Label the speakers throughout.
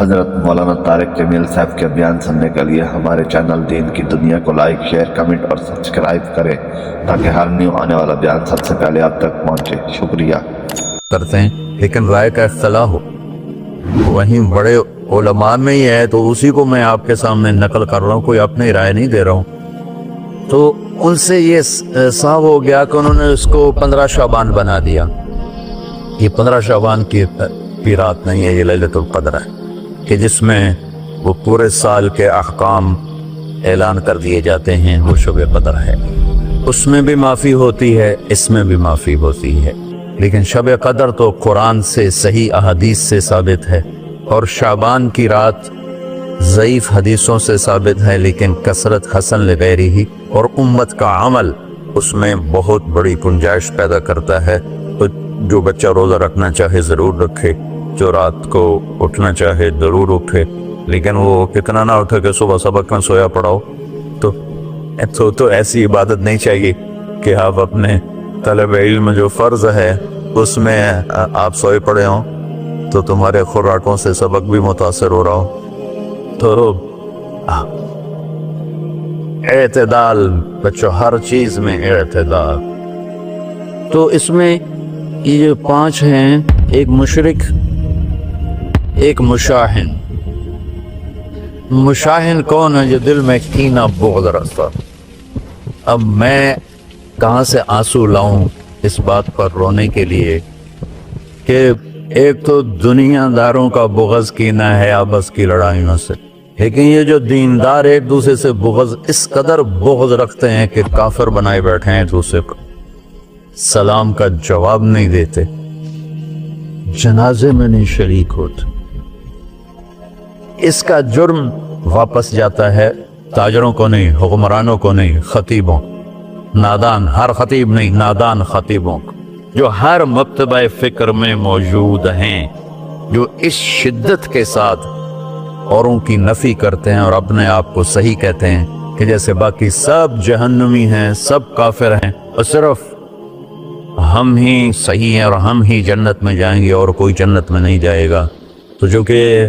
Speaker 1: حضرت مولانا طارق جمیل صاحب کے بیان سننے کے لیے ہمارے چینل دین کی دنیا کو لائک، شیئر، کمنٹ اور سبسکرائب کریں تاکہ ہر نیو آنے والا بیان سب سے پہلے آپ تک پہنچے۔ شکریہ۔
Speaker 2: کرتے ہیں لیکن رائے کا اختلاف ہو، وہیں بڑے علماء میں ہی ہے تو اسی کو میں آپ کے سامنے نقل کر رہا ہوں، کوئی اپنی رائے نہیں دے رہا ہوں۔ تو ان سے یہ صاف ہو گیا کہ انہوں نے اس کو 15 شعبان بنا دیا۔ یہ 15 شعبان کی رات نہیں ہے، یہ لیلۃ القدر ہے کہ جس میں وہ پورے سال کے احکام اعلان کر دیے جاتے ہیں، وہ شب قدر ہے۔ اس میں بھی معافی ہوتی ہے، اس میں بھی معافی ہوتی ہے، لیکن شب قدر تو قرآن سے صحیح احادیث سے ثابت ہے، اور شعبان کی رات ضعیف حدیثوں سے ثابت ہے لیکن کثرت حسن لغیرہ اور امت کا عمل اس میں بہت بڑی گنجائش پیدا کرتا ہے۔ تو جو بچہ روزہ رکھنا چاہے ضرور رکھے، جو رات کو اٹھنا چاہے ضرور اٹھے، لیکن وہ کتنا نہ اٹھے کہ صبح سبق میں سویا پڑا ہو۔ تو ایسی عبادت نہیں چاہیے کہ آپ اپنے طلب علم جو فرض ہے اس میں آپ سوئے پڑے ہوں تو تمہارے خوراکوں سے سبق بھی متاثر ہو رہا ہو۔ تو اعتدال بچوں، ہر چیز میں اعتدال۔ تو اس میں یہ جو 5 ہیں، ایک مشرک، ایک مشاہن۔ مشاہن کون ہے؟ جو دل میں کینہ بغض رکھتا۔ اب میں کہاں سے آنسو لاؤں اس بات پر رونے کے لیے کہ ایک تو دنیا داروں کا بغض کینہ ہے آپس کی لڑائیوں سے، لیکن یہ جو دیندار ایک دوسرے سے بغض، اس قدر بغض رکھتے ہیں کہ کافر بنائے بیٹھے ہیں، دوسرے کو سلام کا جواب نہیں دیتے، جنازے میں نہیں شریک ہوتے۔ اس کا جرم واپس جاتا ہے تاجروں کو نہیں، حکمرانوں کو نہیں، خطیبوں، نادان، ہر خطیب نہیں، نادان خطیبوں کو، جو ہر مکتبہ فکر میں موجود ہیں، جو اس شدت کے ساتھ اوروں کی نفی کرتے ہیں اور اپنے آپ کو صحیح کہتے ہیں کہ جیسے باقی سب جہنمی ہیں، سب کافر ہیں، اور صرف ہم ہی صحیح ہیں اور ہم ہی جنت میں جائیں گے اور کوئی جنت میں نہیں جائے گا۔ تو جو کہ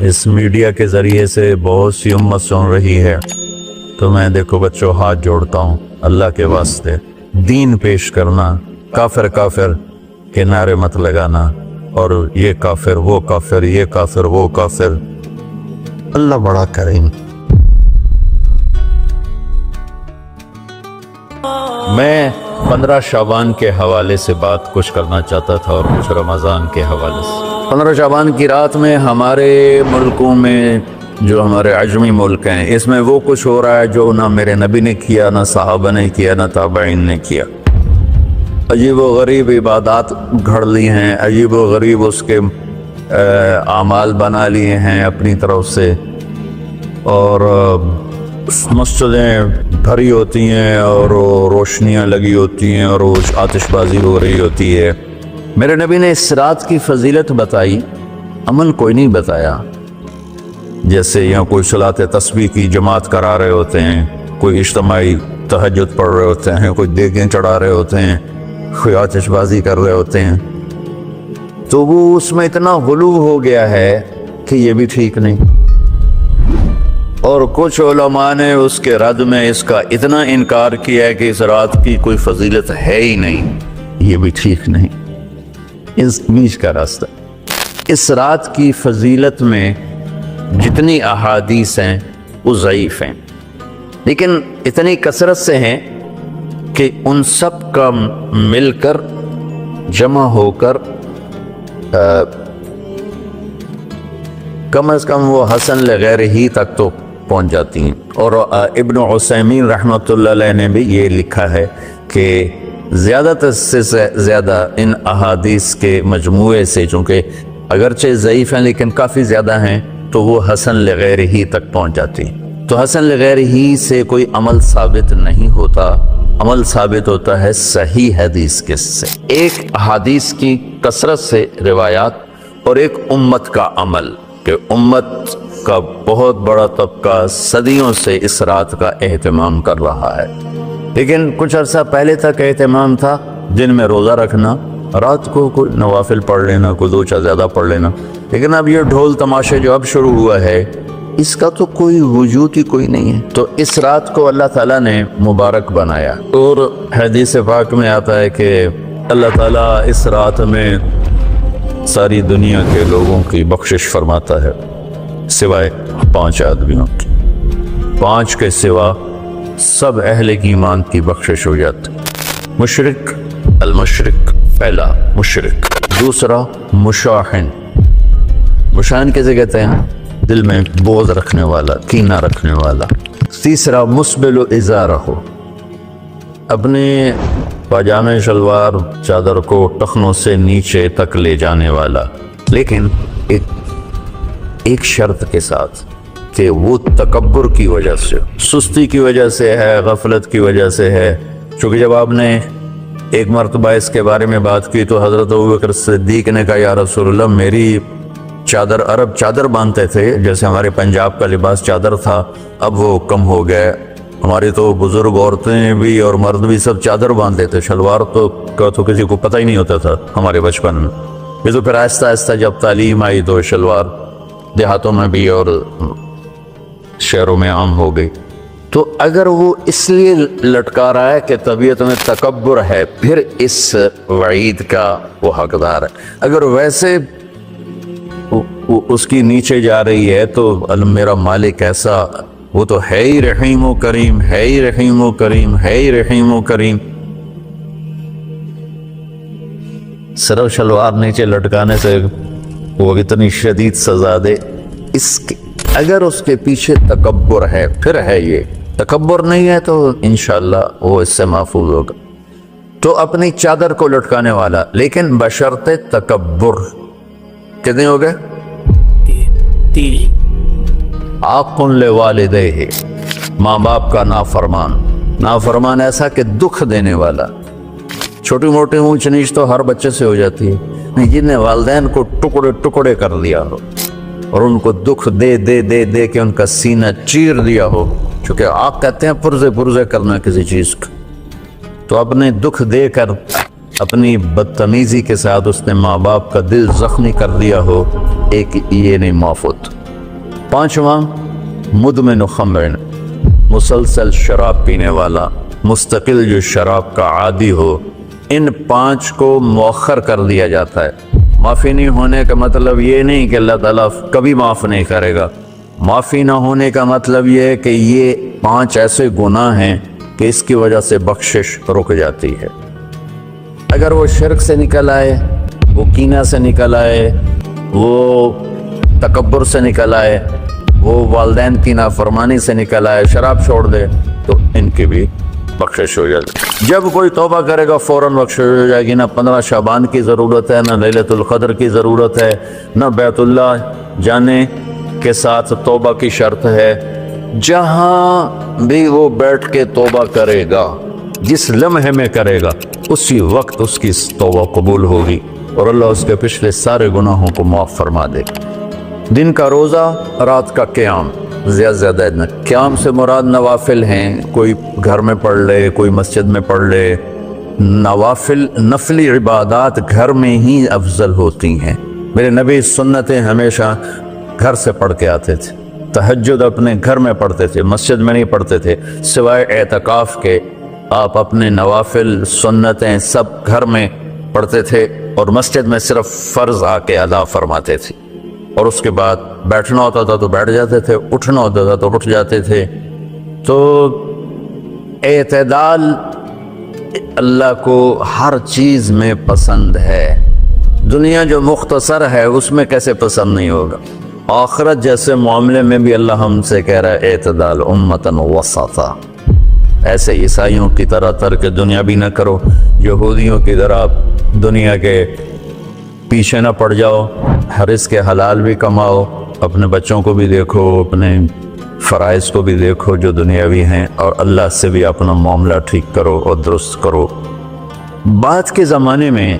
Speaker 2: اس میڈیا کے ذریعے سے بہت سی امت سن رہی ہے، تو میں دیکھو بچوں ہاتھ جوڑتا ہوں اللہ کے واسطے، دین پیش کرنا، کافر کافر کے نعرے مت لگانا، اور یہ کافر وہ کافر، یہ کافر وہ کافر۔ اللہ بڑا کریم۔ میں 15 شعبان کے حوالے سے بات کچھ کرنا چاہتا تھا اور کچھ رمضان کے حوالے سے۔ 15 شعبان کی رات میں ہمارے ملکوں میں، جو ہمارے عجمی ملک ہیں، اس میں وہ کچھ ہو رہا ہے جو نہ میرے نبی نے کیا، نہ صحابہ نے کیا، نہ تابعین نے کیا۔ عجیب و غریب عبادات گھڑ لی ہیں، عجیب و غریب اس کے اعمال بنا لیے ہیں اپنی طرف سے، اور مسجدیں بھری ہوتی ہیں اور روشنیاں لگی ہوتی ہیں اور آتش بازی ہو رہی ہوتی ہے۔ میرے نبی نے اس رات کی فضیلت بتائی، عمل کوئی نہیں بتایا۔ جیسے یہاں کوئی صلاۃ تسبیح کی جماعت کرا رہے ہوتے ہیں، کوئی اجتماعی تہجد پڑھ رہے ہوتے ہیں، کوئی دیگیں چڑھا رہے ہوتے ہیں، کوئی آتش بازی کر رہے ہوتے ہیں، تو وہ اس میں اتنا غلو ہو گیا ہے کہ یہ بھی ٹھیک نہیں۔ اور کچھ علماء نے اس کے رد میں اس کا اتنا انکار کیا ہے کہ اس رات کی کوئی فضیلت ہے ہی نہیں، یہ بھی ٹھیک نہیں۔ اس بیچ کا راستہ، اس رات کی فضیلت میں جتنی احادیث ہیں وہ ضعیف ہیں، لیکن اتنی کثرت سے ہیں کہ ان سب کا مل کر جمع ہو کر کم از کم وہ حسن لغیرہ تک تو پہنچ جاتی ہیں۔ اور ابن عثیمین رحمۃ اللہ علیہ نے بھی یہ لکھا ہے کہ زیادہ سے زیادہ ان احادیث کے مجموعے سے، چونکہ اگرچہ ضعیف ہیں لیکن کافی زیادہ ہیں، تو وہ حسن لغیرہ تک پہنچ جاتی ہیں۔ تو حسن لغیرہ سے کوئی عمل ثابت نہیں ہوتا، عمل ثابت ہوتا ہے صحیح حدیث کے سے، ایک حدیث کی کثرت سے روایات، اور ایک امت کا عمل، کہ امت کا بہت بڑا طبقہ صدیوں سے اس رات کا اہتمام کر رہا ہے۔ لیکن کچھ عرصہ پہلے تک اہتمام تھا دن میں روزہ رکھنا، رات کو کوئی نوافل پڑھ لینا، کوئی 2 زیادہ پڑھ لینا، لیکن اب یہ ڈھول تماشے جو اب شروع ہوا ہے اس کا تو کوئی وجود ہی کوئی نہیں ہے. تو اس رات کو اللہ تعالیٰ نے مبارک بنایا، اور حدیث پاک میں آتا ہے کہ اللہ تعالیٰ اس رات میں ساری دنیا کے لوگوں کی بخشش فرماتا ہے سوائے 5 آدمیوں کی. 5 کے سوا سب اہل ایمان کی بخشش ہو جاتی. مشرک، المشرک پہلا مشرک، دوسرا مشاحن. مشاحن کیسے کہتے ہیں؟ دل میں بغض رکھنے والا، کینہ رکھنے والا. تیسرا مسبل ازارہ، اپنے پاجامے شلوار چادر کو ٹخنوں سے نیچے تک لے جانے والا، لیکن ایک شرط کے ساتھ کہ وہ تکبر کی وجہ سے، سستی کی وجہ سے ہے، غفلت کی وجہ سے ہے. چونکہ جب آپ نے ایک مرتبہ اس کے بارے میں بات کی تو حضرت ابوبکر صدیق نے کہا یا رسول اللہ میری چادر، عرب چادر باندھتے تھے جیسے ہمارے پنجاب کا لباس چادر تھا، اب وہ کم ہو گئے. ہماری تو بزرگ عورتیں بھی اور مرد بھی سب چادر باندھتے تھے، شلوار تو کسی کو پتہ ہی نہیں ہوتا تھا ہمارے بچپن میں. یہ تو پھر آہستہ آہستہ جب تعلیم آئی تو شلوار دیہاتوں میں بھی اور شہروں میں عام ہو گئی. تو اگر وہ اس لیے لٹکا رہا ہے کہ طبیعت میں تکبر ہے، پھر اس وعید کا وہ حقدار ہے. اگر ویسے اس کی نیچے جا رہی ہے تو میرا مالک ایسا، وہ تو ہے ہی رحیم و کریم، ہے ہی رحیم و کریم، ہے ہی رحیم و کریم. صرف شلوار نیچے لٹکانے سے وہ اتنی شدید سزا دے. اگر اس کے پیچھے تکبر ہے پھر ہے. یہ تکبر نہیں ہے تو انشاءاللہ وہ اس سے محفوظ ہوگا. تو اپنی چادر کو لٹکانے والا، لیکن بشرط تکبر. کتنے ہو گئے؟ 3. عاق لوالدیہ، ماں باپ کا نافرمان. نافرمان ایسا کہ دکھ دینے والا. چھوٹی موٹی اونچ نیچ تو ہر بچے سے ہو جاتی ہے، نہیں جن نے والدین کو ٹکڑے ٹکڑے کر دیا ہو اور ان کو دکھ دے دے دے دے کے ان کا سینہ چیر دیا ہو. چونکہ عاق کہتے ہیں پرزے کرنا کسی چیز کا. تو اپنے دکھ دے کر، اپنی بدتمیزی کے ساتھ اس نے ماں باپ کا دل زخمی کر دیا ہو، ایک یہ نہیں معفوت. 5واں مدمن خمر، مسلسل شراب پینے والا، مستقل جو شراب کا عادی ہو. ان 5 کو مؤخر کر دیا جاتا ہے. معافی نہیں ہونے کا مطلب یہ نہیں کہ اللہ تعالیٰ کبھی معاف نہیں کرے گا. معافی نہ ہونے کا مطلب یہ ہے کہ یہ 5 ایسے گناہ ہیں کہ اس کی وجہ سے بخشش رک جاتی ہے. اگر وہ شرک سے نکل آئے، وہ کینہ سے نکل آئے، وہ تکبر سے نکل آئے، وہ والدین کی نافرمانی سے نکل آئے، شراب چھوڑ دے، تو ان کی بھی بخشش ہو جائے. جب کوئی توبہ کرے گا فوراً بخشش ہو جائے گی. نہ 15 شعبان کی ضرورت ہے، نہ لیلۃ القدر کی ضرورت ہے، نہ بیت اللہ جانے کے ساتھ توبہ کی شرط ہے. جہاں بھی وہ بیٹھ کے توبہ کرے گا، جس لمحے میں کرے گا، اسی وقت اس کی توبہ قبول ہوگی اور اللہ اس کے پچھلے سارے گناہوں کو معاف فرما دے. دن کا روزہ، رات کا قیام، زیادہ قیام سے مراد نوافل ہیں. کوئی گھر میں پڑھ لے، کوئی مسجد میں پڑھ لے. نوافل، نفلی عبادات گھر میں ہی افضل ہوتی ہیں. میرے نبی سنتیں ہمیشہ گھر سے پڑھ کے آتے تھے. تہجد اپنے گھر میں پڑھتے تھے، مسجد میں نہیں پڑھتے تھے. سوائے اعتکاف کے آپ اپنے نوافل سنتیں سب گھر میں پڑھتے تھے اور مسجد میں صرف فرض آ کے ادا فرماتے تھے. اور اس کے بعد بیٹھنا ہوتا تھا تو بیٹھ جاتے تھے، اٹھنا ہوتا تھا تو اٹھ جاتے تھے. تو اعتدال اللہ کو ہر چیز میں پسند ہے. دنیا جو مختصر ہے اس میں کیسے پسند نہیں ہوگا؟ آخرت جیسے معاملے میں بھی اللہ ہم سے کہہ رہا ہے اعتدال، امتاً وسطا. ایسے عیسائیوں کی طرح ترک دنیا بھی نہ کرو، یہودیوں کی طرح دنیا کے پیچھے نہ پڑ جاؤ. رزق کے حلال بھی کماؤ، اپنے بچوں کو بھی دیکھو، اپنے فرائض کو بھی دیکھو جو دنیاوی ہیں، اور اللہ سے بھی اپنا معاملہ ٹھیک کرو اور درست کرو. بعد کے زمانے میں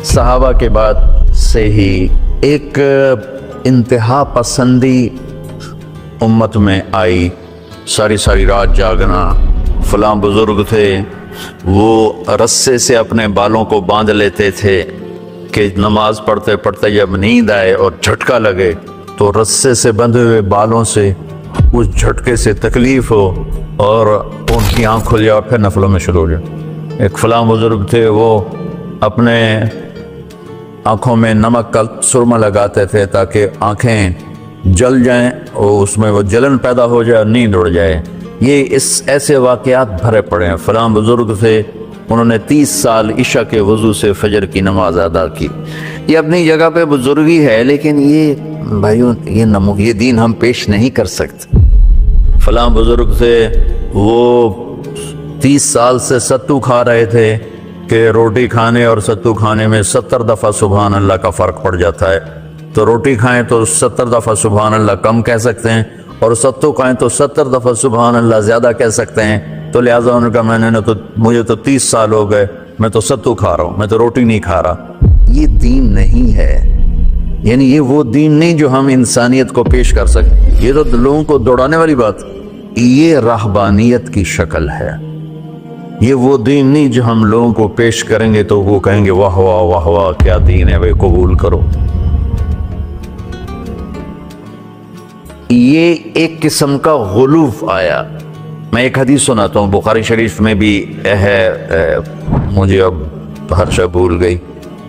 Speaker 2: صحابہ کے بعد سے ہی ایک انتہا پسندی امت میں آئی. ساری رات جاگنا. فلاں بزرگ تھے وہ رسے سے اپنے بالوں کو باندھ لیتے تھے کہ نماز پڑھتے پڑھتے جب نیند آئے اور جھٹکا لگے تو رسے سے بندھے ہوئے بالوں سے اس جھٹکے سے تکلیف ہو اور ان کی آنکھ کھل جائے اور پھر نفلوں میں شروع ہو جائے۔ ایک فلاں بزرگ تھے، وہ اپنے آنکھوں میں نمک کا سرما لگاتے تھے تاکہ آنکھیں جل جائیں اور اس میں وہ جلن پیدا ہو جائے اور نیند اڑ جائے۔ یہ ایسے واقعات بھرے پڑے ہیں۔ فلاں بزرگ تھے، انہوں نے 30 سال عشاء کے وضو سے فجر کی نماز ادا کی۔ یہ اپنی جگہ پہ بزرگی ہے، لیکن یہ بھائیوں یہ دین ہم پیش نہیں کر سکتے۔ فلاں بزرگ تھے، وہ 30 سال سے ستو کھا رہے تھے کہ روٹی کھانے اور ستو کھانے میں 70 دفعہ سبحان اللہ کا فرق پڑ جاتا ہے۔ تو روٹی کھائیں تو 70 دفعہ سبحان اللہ کم کہہ سکتے ہیں، اور ستو کھائیں تو 70 دفعہ سبحان اللہ زیادہ کہہ سکتے ہیں۔ تو لہٰذا انہوں نے کہا مجھے تو 30 سال ہو گئے، میں تو ستو کھا رہا ہوں، میں تو روٹی نہیں کھا رہا۔ یہ دین نہیں ہے، یعنی یہ وہ دین نہیں جو ہم انسانیت کو پیش کر سکیں۔ یہ تو لوگوں کو دوڑانے والی بات، یہ رہبانیت کی شکل ہے۔ یہ وہ دین نہیں جو ہم لوگوں کو پیش کریں گے تو وہ کہیں گے واہ واہ واہ واہ کیا دین ہے بھائی، قبول کرو۔ یہ ایک قسم کا غلوف آیا۔ میں ایک حدیث سناتا ہوں، بخاری شریف میں بھی ہے، مجھے اب ہر شے بھول گئی،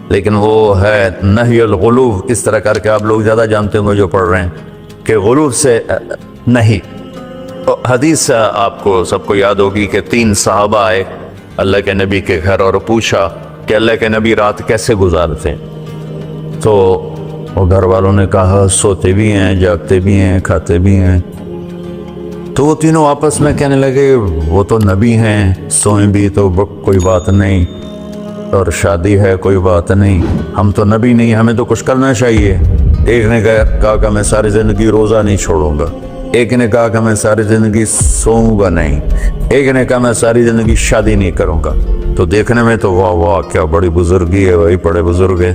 Speaker 2: لیکن وہ ہے نہی الغلوف، اس طرح کر کے آپ لوگ زیادہ جانتے ہوں گے جو پڑھ رہے ہیں کہ غلوف سے نہیں۔ حدیث آپ کو سب کو یاد ہوگی کہ 3 صحابہ آئے اللہ کے نبی کے گھر اور پوچھا کہ اللہ کے نبی رات کیسے گزارتے؟ تو وہ گھر والوں نے کہا سوتے بھی ہیں، جاگتے بھی ہیں، کھاتے بھی ہیں۔ تو وہ تینوں آپس میں کہنے لگے وہ تو نبی ہیں، سوئیں بھی تو کوئی بات نہیں، اور شادی ہے کوئی بات نہیں، ہم تو نبی نہیں، ہمیں تو کچھ کرنا چاہیے۔ ایک نے کہا کہ میں ساری زندگی روزہ نہیں چھوڑوں گا، ایک نے کہا کہ میں ساری زندگی سوؤں گا نہیں، ایک نے کہا میں ساری زندگی شادی نہیں کروں گا۔ تو دیکھنے میں تو واہ واہ کیا بڑی بزرگی ہے، وہی بڑے بزرگ ہے۔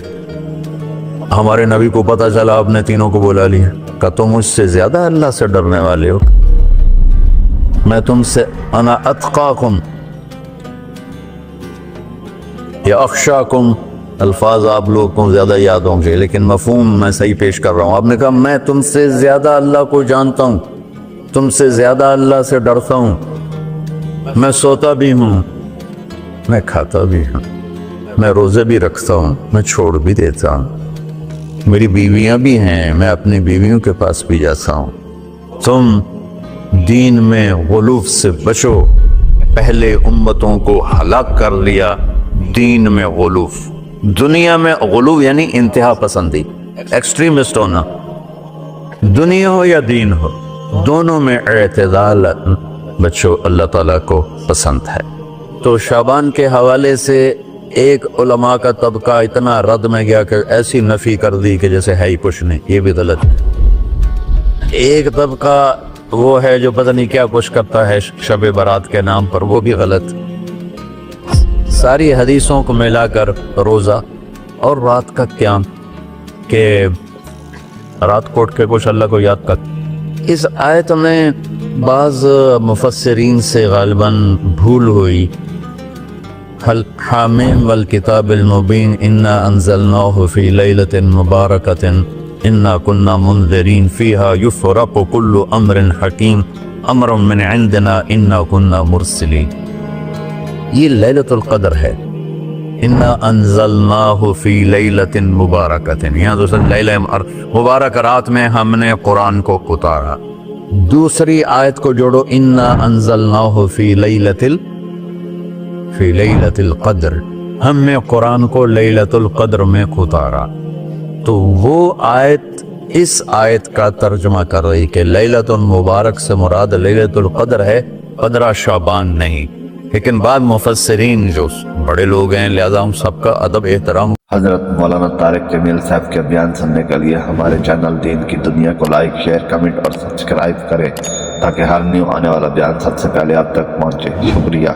Speaker 2: ہمارے نبی کو پتہ چلا، آپ نے تینوں کو بلا لیا، کہ تم مجھ سے زیادہ اللہ سے ڈرنے والے ہو، میں تم سے انا اتقاکم یا اخشاکم، الفاظ آپ لوگوں کو زیادہ یاد ہوں گے لیکن مفہوم میں صحیح پیش کر رہا ہوں۔ آپ نے کہا میں تم سے زیادہ اللہ کو جانتا ہوں، تم سے زیادہ اللہ سے ڈرتا ہوں، میں سوتا بھی ہوں، میں کھاتا بھی ہوں، میں روزے بھی رکھتا ہوں، میں چھوڑ بھی دیتا ہوں، میری بیویاں بھی ہیں، میں اپنی بیویوں کے پاس بھی جاتا ہوں۔ تم دین میں غلوف سے بچو، پہلے امتوں کو ہلاک کر لیا دین میں غلوف۔ دنیا میں غلوف یعنی انتہا پسندی، ایکسٹریمسٹ ہونا، دنیا ہو یا دین ہو، دونوں میں اعتدال بچو، اللہ تعالیٰ کو پسند ہے۔ تو شعبان کے حوالے سے ایک علماء کا طبقہ اتنا رد میں گیا کہ ایسی نفی کر دی کہ جیسے ہے ہی کچھ نہیں، یہ بھی غلط ہے۔ ایک طبقہ وہ ہے جو پتہ نہیں کیا کچھ کرتا ہے شب برات کے نام پر، وہ بھی غلط۔ ساری حدیثوں کو ملا کر روزہ اور رات کا قیام، کہ رات کو اٹھ کے کچھ اللہ کو یاد کر۔ اس آیت میں بعض مفسرین سے غالباً بھول ہوئی، حامیم والکتاب المبین انا انزلناہ فی لیلۃ مبارکۃ انا کنا منذرین فیہا یفرق کل امر حکیم امر من عندنا انا کنا مرسلین۔ یہ لیلۃ القدر ہے، انا انزلناہ فی لیلۃ مبارکۃ، یہاں دوسرا لیلہ مبارک رات میں ہم نے قرآن کو اتارا۔ دوسری آیت کو جوڑو، انا انزلناہ فی لیلۃ القدر، ہم نے قرآن کو لیلۃ القدر میں اتارا۔ تو وہ آیت اس آیت کا ترجمہ کر رہی کہ لیلۃ المبارک سے مراد لیلۃ القدر ہے، 15 شعبان نہیں۔ لیکن بعض مفسرین جو بڑے لوگ ہیں، لہذا ہم سب کا ادب احترام۔
Speaker 1: حضرت مولانا طارق جمیل صاحب کے بیان سننے کے لیے ہمارے چینل دین کی دنیا کو لائک، شیئر، کمنٹ اور سبسکرائب کریں تاکہ ہر نیو آنے والا بیان سب سے پہلے آپ تک پہنچے۔ شکریہ۔